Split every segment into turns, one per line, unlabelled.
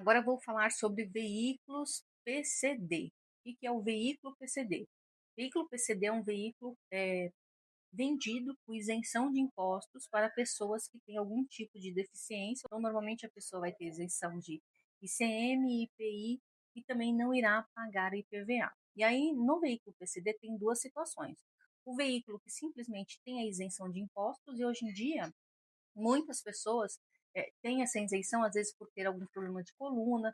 Agora eu vou falar sobre veículos PCD. O que é o veículo PCD? Veículo PCD é um veículo vendido com isenção de impostos para pessoas que têm algum tipo de deficiência. Então, normalmente a pessoa vai ter isenção de ICM, IPI e também não irá pagar IPVA. E aí, no veículo PCD, tem duas situações. O veículo que simplesmente tem a isenção de impostos, e hoje em dia muitas pessoas têm essa isenção, às vezes por ter algum problema de coluna,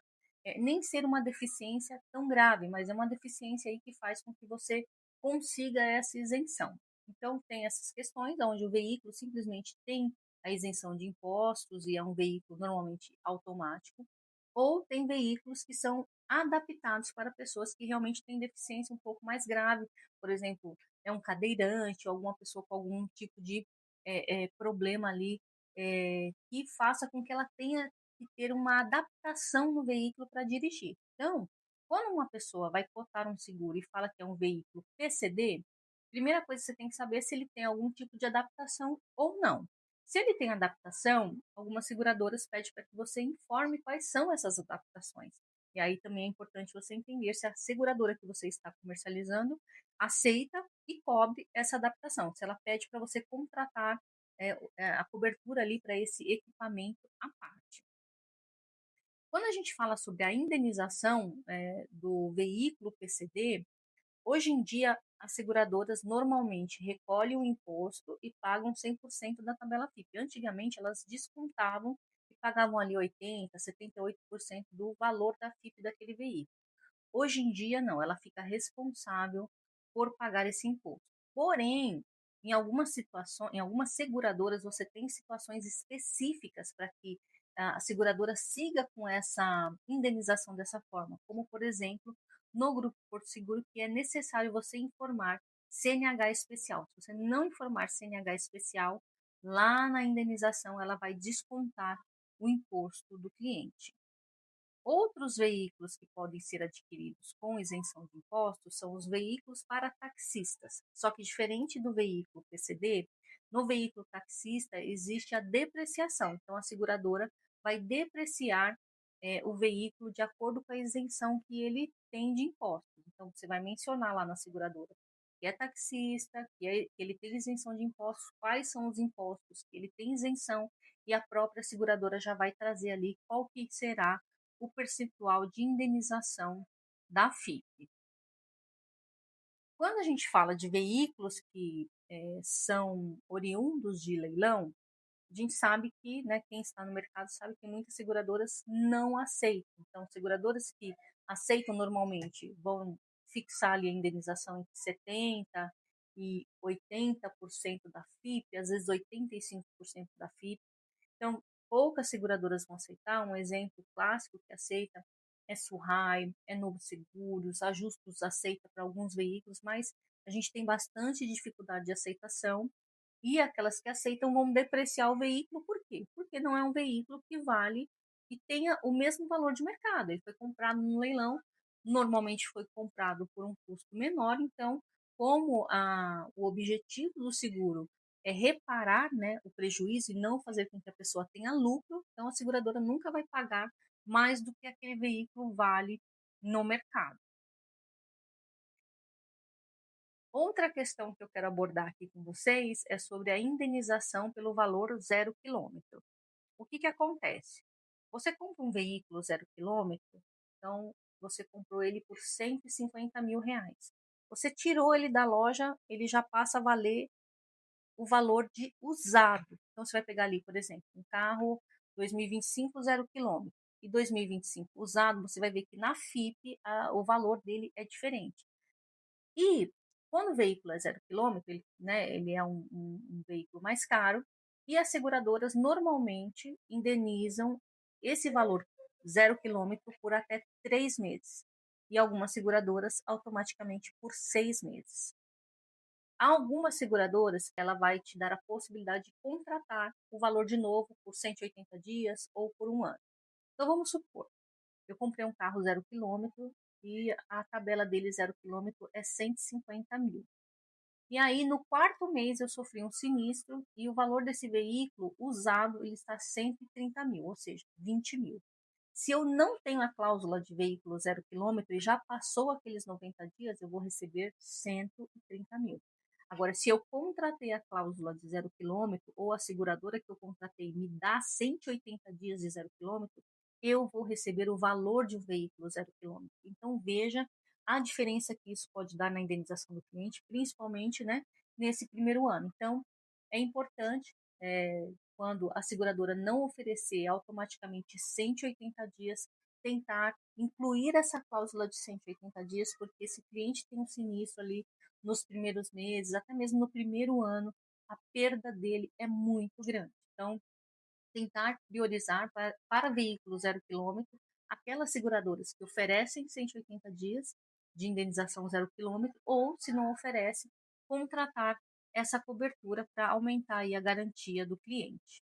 nem ser uma deficiência tão grave, mas é uma deficiência aí que faz com que você consiga essa isenção. Então, tem essas questões onde o veículo simplesmente tem a isenção de impostos e é um veículo normalmente automático, ou tem veículos que são adaptados para pessoas que realmente têm deficiência um pouco mais grave, por exemplo, é um cadeirante, ou alguma pessoa com algum tipo de problema ali que faça com que ela tenha que ter uma adaptação no veículo para dirigir. Então, quando uma pessoa vai cotar um seguro e fala que é um veículo PCD, primeira coisa que você tem que saber é se ele tem algum tipo de adaptação ou não. Se ele tem adaptação, algumas seguradoras pedem para que você informe quais são essas adaptações. E aí também é importante você entender se a seguradora que você está comercializando aceita e cobre essa adaptação. Se ela pede para você contratar a cobertura ali para esse equipamento à parte. Quando a gente fala sobre a indenização do veículo PCD, hoje em dia as seguradoras normalmente recolhem o imposto e pagam 100% da tabela FIP. Antigamente elas descontavam e pagavam ali 80%, 78% do valor da FIP daquele veículo. Hoje em dia, não, ela fica responsável por pagar esse imposto. Porém, em algumas situações, em algumas seguradoras, você tem situações específicas para que a seguradora siga com essa indenização dessa forma, como, por exemplo, no Grupo Porto Seguro, que é necessário você informar CNH especial. Se você não informar CNH especial, lá na indenização ela vai descontar o imposto do cliente. Outros veículos que podem ser adquiridos com isenção de impostos são os veículos para taxistas. Só que diferente do veículo PCD, no veículo taxista existe a depreciação. Então a seguradora vai depreciar o veículo de acordo com a isenção que ele tem de impostos. Então você vai mencionar lá na seguradora que é taxista, que ele tem isenção de impostos, quais são os impostos que ele tem isenção, e a própria seguradora já vai trazer ali qual que será o percentual de indenização da FIP. Quando a gente fala de veículos que são oriundos de leilão, a gente sabe que, né, quem está no mercado sabe que muitas seguradoras não aceitam. Então, seguradoras que aceitam normalmente vão fixar ali a indenização entre 70% e 80% da FIP, às vezes 85% da FIP. Então, poucas seguradoras vão aceitar. Um exemplo clássico que aceita é Surrai, é Novo Seguros, a Justus aceita para alguns veículos, mas a gente tem bastante dificuldade de aceitação. E aquelas que aceitam vão depreciar o veículo, por quê? Porque não é um veículo que vale e tenha o mesmo valor de mercado. Ele foi comprado no leilão, normalmente foi comprado por um custo menor, então, como o objetivo do seguro é reparar, né, o prejuízo e não fazer com que a pessoa tenha lucro, então a seguradora nunca vai pagar mais do que aquele veículo vale no mercado. Outra questão que eu quero abordar aqui com vocês é sobre a indenização pelo valor 0 km. O que acontece? Você compra um veículo 0 km, então você comprou ele por R$ 150.000. Você tirou ele da loja, ele já passa a valer o valor de usado. Então você vai pegar ali, por exemplo, um carro 2025 0 km e 2025 usado, você vai ver que na FIP o valor dele é diferente. E quando o veículo é 0 km, ele, né, ele é um veículo mais caro, e as seguradoras normalmente indenizam esse valor 0 km por até 3 meses. E algumas seguradoras automaticamente por 6 meses. Há algumas seguradoras que ela vai te dar a possibilidade de contratar o valor de novo por 180 dias ou por um ano. Então vamos supor, eu comprei um carro 0 km e a tabela dele 0 km é 150.000. E aí, no quarto mês, eu sofri um sinistro e o valor desse veículo usado ele está 130.000, ou seja, 20.000. Se eu não tenho a cláusula de veículo 0 km e já passou aqueles 90 dias, eu vou receber 130.000. Agora, se eu contratei a cláusula de 0 km ou a seguradora que eu contratei me dá 180 dias de 0 km, eu vou receber o valor de um veículo 0 km. Então, veja a diferença que isso pode dar na indenização do cliente, principalmente, né, nesse primeiro ano. Então, é importante, quando a seguradora não oferecer automaticamente 180 dias, tentar incluir essa cláusula de 180 dias, porque se o cliente tem um sinistro ali nos primeiros meses, até mesmo no primeiro ano, a perda dele é muito grande. Então, tentar priorizar para veículos 0 km aquelas seguradoras que oferecem 180 dias de indenização 0 km, ou, se não oferece, contratar essa cobertura para aumentar aí a garantia do cliente.